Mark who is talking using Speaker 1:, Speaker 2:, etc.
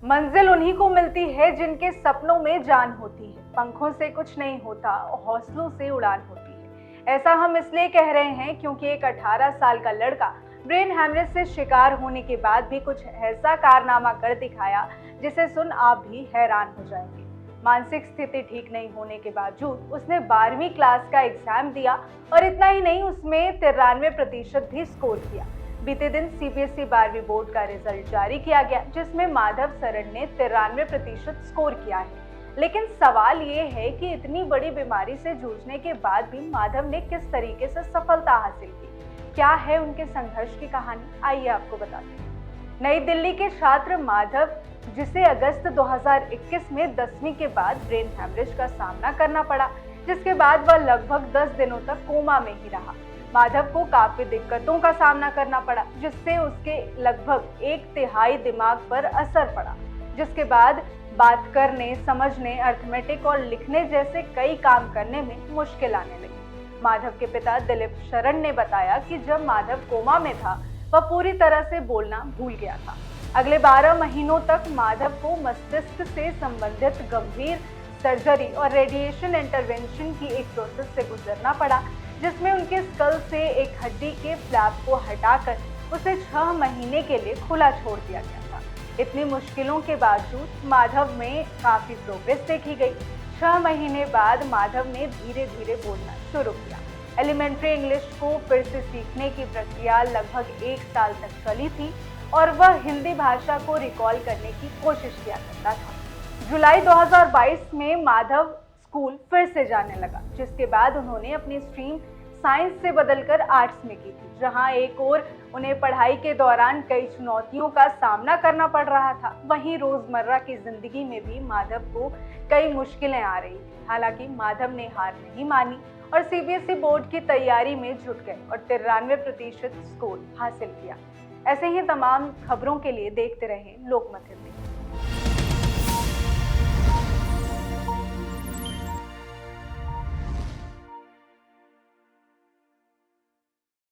Speaker 1: मंजिल उन्हीं को मिलती है जिनके सपनों में जान होती है। पंखों से कुछ नहीं होता, हौसलों से उड़ान होती है। ऐसा हम इसलिए कह रहे हैं क्योंकि एक 18 साल का लड़का ब्रेन हैमरेज से शिकार होने के बाद भी कुछ ऐसा कारनामा कर दिखाया जिसे सुन आप भी हैरान हो जाएंगे। मानसिक स्थिति ठीक नहीं होने के बावजूद उसने 12वीं क्लास का एग्जाम दिया और इतना ही नहीं, उसमें 93% भी स्कोर किया। बीते दिन सीबीएसई 12वीं बोर्ड का रिजल्ट जारी किया गया, जिसमें माधव सरण ने 93% स्कोर किया है। लेकिन सवाल ये है कि इतनी बड़ी बीमारी से जूझने के बाद भी माधव ने किस तरीके से सफलता हासिल की। क्या है उनके संघर्ष की कहानी, आइए आपको बताते हैं। नई दिल्ली के छात्र माधव, जिसे अगस्त 2021 में 10वीं के बाद ब्रेन हैमरेज का सामना करना पड़ा, जिसके बाद वह लगभग 10 दिनों तक कोमा में ही रहा। माधव को काफी दिक्कतों का सामना करना पड़ा, जिससे उसके लगभग 1/3 दिमाग पर असर पड़ा, जिसके बाद बात करने, समझने, अर्थमेटिक और लिखने जैसे कई काम करने में मुश्किल आने लगी। माधव के पिता दिलीप शरण ने बताया कि जब माधव कोमा में था, वह पूरी तरह से बोलना भूल गया था। अगले 12 महीनों तक माधव को मस्तिष्क से संबंधित गंभीर सर्जरी और रेडिएशन इंटरवेंशन की एक प्रोसेस से गुजरना पड़ा, जिसमें उनके स्कल से एक हड्डी के फ्लैप को हटाकर उसे 6 महीने के लिए खुला छोड़ दिया गया था। इतनी मुश्किलों के बावजूद माधव में काफी प्रोग्रेस देखी गई। 6 महीने बाद माधव ने धीरे धीरे बोलना शुरू किया। एलिमेंट्री इंग्लिश को फिर से सीखने की प्रक्रिया लगभग 1 साल तक चली थी और वह हिंदी भाषा को रिकॉल करने की कोशिश किया करता था। जुलाई 2022 में माधव स्कूल फिर से जाने लगा, जिसके बाद उन्होंने अपनी स्ट्रीम साइंस से बदलकर आर्ट्स में की थी, जहां एक ओर उन्हें पढ़ाई के दौरान कई चुनौतियों का सामना करना पड़ रहा था, वहीं रोजमर्रा की जिंदगी में भी माधव को कई मुश्किलें आ रही थी। हालांकि माधव ने हार नहीं मानी और सीबीएसई बोर्ड की तैयारी में जुट गए और 93% स्कोर हासिल किया। ऐसे ही तमाम खबरों के लिए देखते रहें लोकमत हिंदी।